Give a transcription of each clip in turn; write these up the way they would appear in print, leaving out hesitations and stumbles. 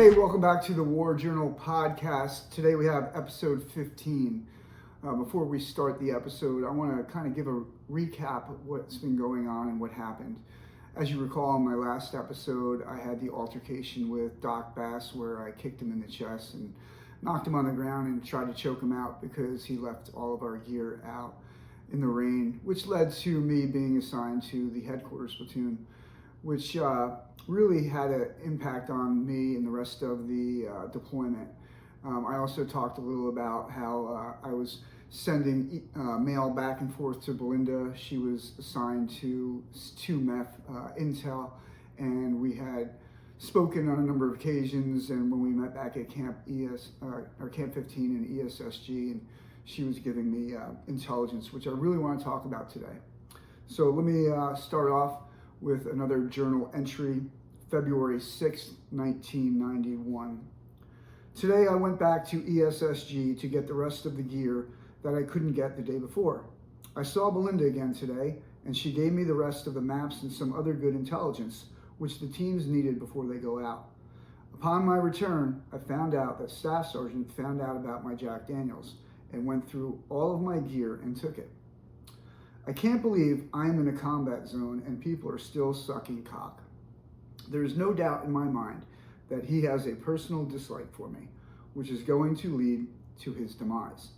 Hey, welcome back to the War Journal podcast. Today we have episode 15. Before we start the episode, I want to kind of give a recap of what's been going on and what happened. As you recall, in my last episode, I had the altercation with Doc Bass where I kicked him in the chest and knocked him on the ground and tried to choke him out because he left all of our gear out in the rain, which led to me being assigned to the headquarters platoon, which really had an impact on me and the rest of the deployment. I also talked a little about how I was sending mail back and forth to Belinda. She was assigned to 2MEF intel, and we had spoken on a number of occasions, and when we met back at Camp 15 in ESSG, and she was giving me intelligence, which I really want to talk about today. So let me start off with another journal entry, February 6, 1991. Today I went back to ESSG to get the rest of the gear that I couldn't get the day before. I saw Belinda again today, and she gave me the rest of the maps and some other good intelligence, which the teams needed before they go out. Upon my return, I found out that Staff Sergeant found out about my Jack Daniels and went through all of my gear and took it. I can't believe I am in a combat zone and people are still sucking cock. There is no doubt in my mind that he has a personal dislike for me, which is going to lead to his demise.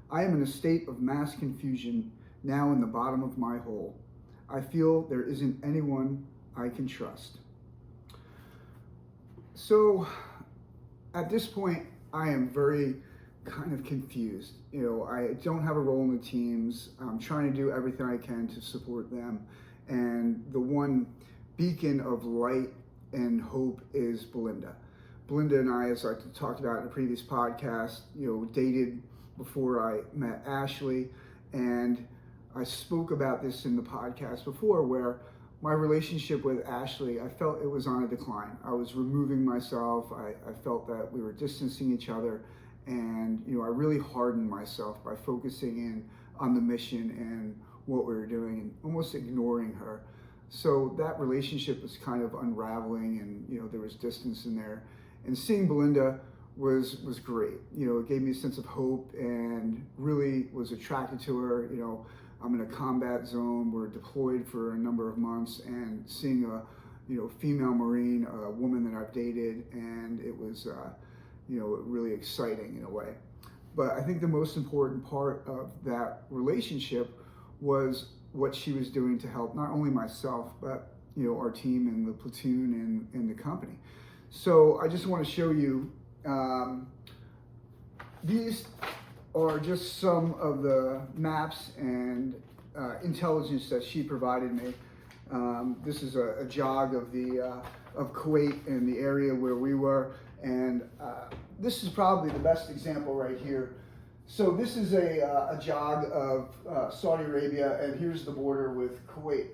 I am in a state of mass confusion now in the bottom of my hole. I feel there isn't anyone I can trust. So at this point, I am very kind of confused. I don't have a role in the teams. I'm trying to do everything I can to support them. And the one beacon of light and hope is Belinda. Belinda and I, as I talked about in a previous podcast, dated before I met Ashley. And I spoke about this in the podcast before, where my relationship with Ashley, I felt it was on a decline. I was removing myself. I felt that we were distancing each other. And I really hardened myself by focusing in on the mission and what we were doing and almost ignoring her. So that relationship was kind of unraveling, and there was distance in there. And seeing Belinda was great. It gave me a sense of hope and really was attracted to her. I'm in a combat zone. We're deployed for a number of months, and seeing a female Marine, a woman that I've dated, and it was really exciting in a way. But I think the most important part of that relationship was what she was doing to help not only myself, but our team and the platoon and the company. So I just want to show you, these are just some of the maps and intelligence that she provided me. This is a jog of Kuwait and the area where we were. And this is probably the best example right here. So this is a jog of Saudi Arabia, and here's the border with Kuwait.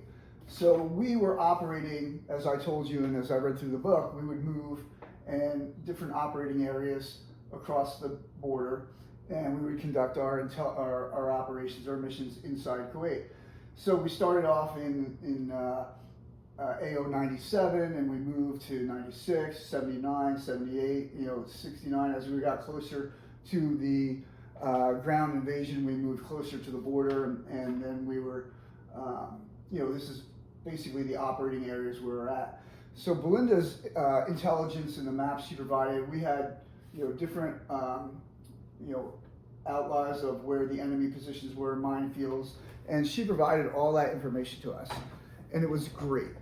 So we were operating, as I told you and as I read through the book, we would move in different operating areas across the border, and we would conduct our operations, our missions inside Kuwait. So we started off in AO 97, and we moved to 96, 79, 78, 69. As we got closer to the ground invasion, we moved closer to the border, and then we were, this is basically the operating areas where we're at. So Belinda's intelligence and the maps she provided, we had, different, outlines of where the enemy positions were, minefields, and she provided all that information to us, and it was great.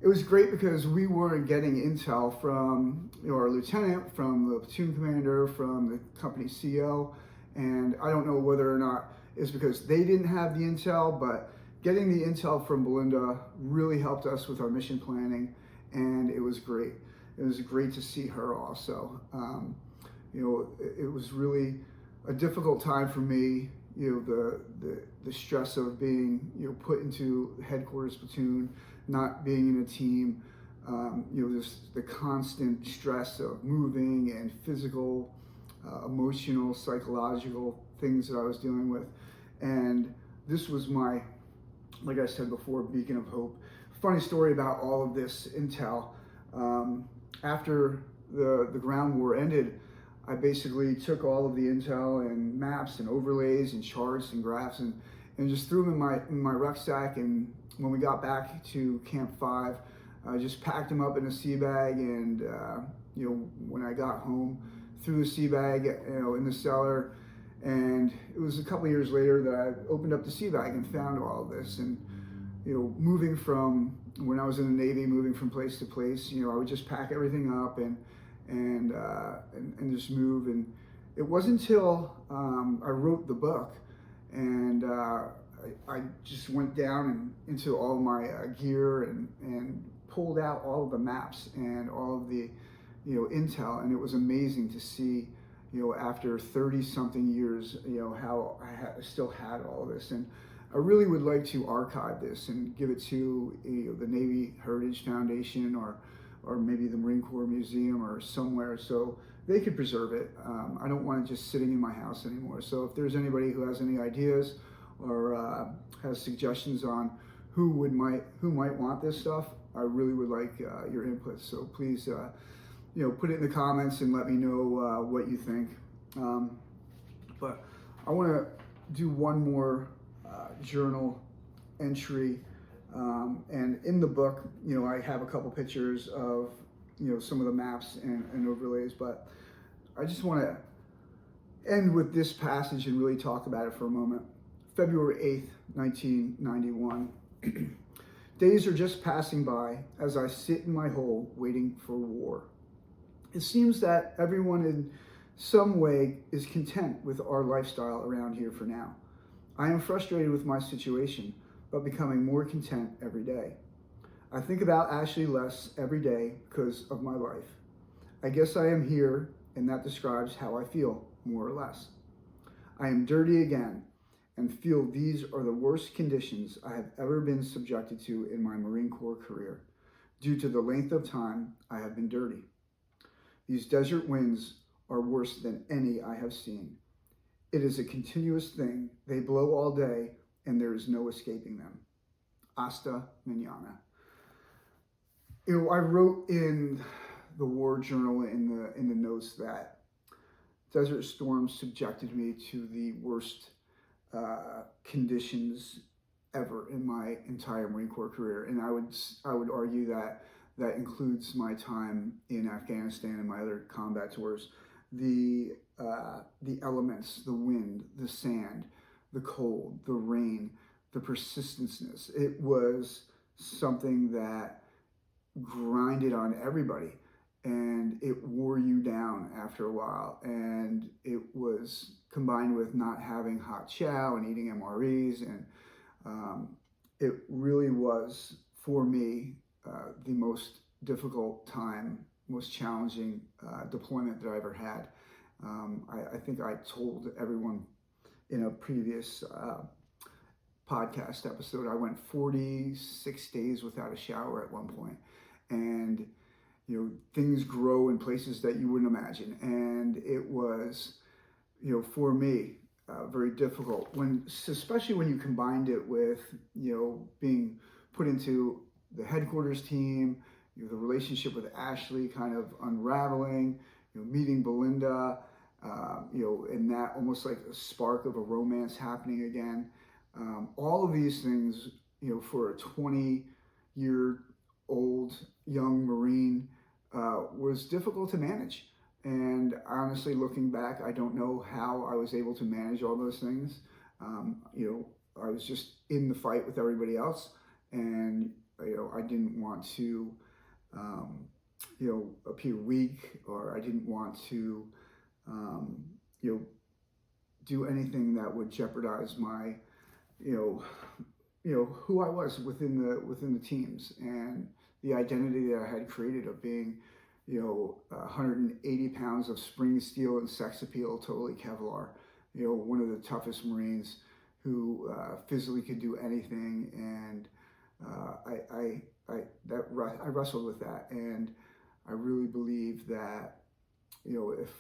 It was great because we weren't getting intel from our lieutenant, from the platoon commander, from the company CO, and I don't know whether or not it's because they didn't have the intel, but getting the intel from Belinda really helped us with our mission planning, and it was great. It was great to see her also. It was really a difficult time for me, the stress of being put into headquarters platoon, not being in a team, just the constant stress of moving and physical, emotional, psychological things that I was dealing with. And this was my, like I said before, beacon of hope. Funny story about all of this intel. After the ground war ended, I basically took all of the intel and maps and overlays and charts and graphs and just threw them in my rucksack. And when we got back to Camp 5, I just packed them up in a sea bag, and when I got home, threw the sea bag in the cellar. And it was a couple of years later that I opened up the sea bag and found all of this. And moving from when I was in the Navy, moving from place to place, I would just pack everything up and just move. And it wasn't until I wrote the book, and I just went down into all my gear and pulled out all of the maps and all of the intel, and it was amazing to see after 30 something years how I still had all of this. And I really would like to archive this and give it to the Navy Heritage Foundation or maybe the Marine Corps Museum or somewhere, so they could preserve it. I don't want it just sitting in my house anymore. So if there's anybody who has any ideas or has suggestions on who might want this stuff, I really would like your input. So please, put it in the comments and let me know what you think. But I want to do one more journal entry. And in the book, I have a couple pictures of, some of the maps and overlays, but I just want to end with this passage and really talk about it for a moment. February 8th, 1991. Days are just passing by as I sit in my hole waiting for war. It seems that everyone in some way is content with our lifestyle around here for now. I am frustrated with my situation, but becoming more content every day. I think about Ashley less every day because of my life. I guess I am here, and that describes how I feel, more or less. I am dirty again, and feel these are the worst conditions I have ever been subjected to in my Marine Corps career, due to the length of time I have been dirty. These desert winds are worse than any I have seen. It is a continuous thing. They blow all day, and there is no escaping them. Hasta mañana. I wrote in the war journal in the notes that desert storms subjected me to the worst conditions ever in my entire Marine Corps career, and I would argue that includes my time in Afghanistan and my other combat tours. The elements, the wind, the sand, the cold, the rain, the persistency. It was something that grinded on everybody, and it wore you down after a while. And it was combined with not having hot chow and eating MREs, and it really was, for me, the most difficult time, most challenging deployment that I ever had. I think I told everyone in a previous podcast episode, I went 46 days without a shower at one point. And, things grow in places that you wouldn't imagine. And it was, for me, very difficult, especially when you combined it with, being put into the headquarters team, the relationship with Ashley kind of unraveling, meeting Belinda, and that almost like a spark of a romance happening again. All of these things, for a 20-year-old young Marine, was difficult to manage. And honestly, looking back, I don't know how I was able to manage all those things. I was just in the fight with everybody else, and I didn't want to appear weak, or I didn't want to do anything that would jeopardize my who I was within the teams, and the identity that I had created of being 180 pounds of spring steel and sex appeal, totally Kevlar, one of the toughest Marines who physically could do anything. And I wrestled with that, and I really believe that if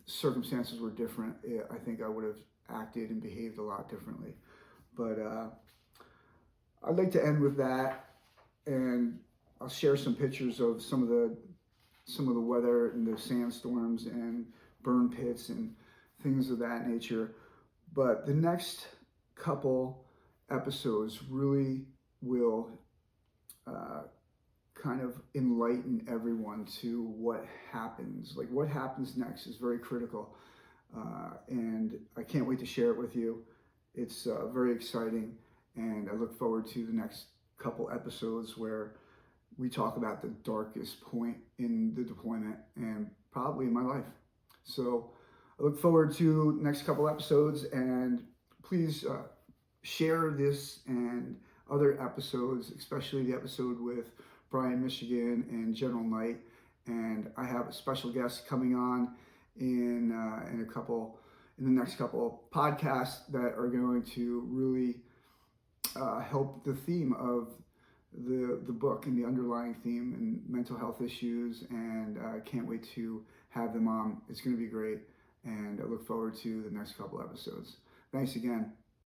circumstances were different, I think I would have acted and behaved a lot differently. But I'd like to end with that, and I'll share some pictures of some of the some of the weather and the sandstorms and burn pits and things of that nature. But the next couple episodes really will kind of enlighten everyone to what happens. Like what happens next is very critical. And I can't wait to share it with you. It's very exciting. And I look forward to the next couple episodes where we talk about the darkest point in the deployment and probably in my life. So I look forward to next couple episodes, and please share this and other episodes, especially the episode with Brian, Michigan, and General Knight. And I have a special guest coming on in the next couple podcasts that are going to really help the theme of the book and the underlying theme and mental health issues. And I can't wait to have them on. It's going to be great. And I look forward to the next couple episodes. Thanks again.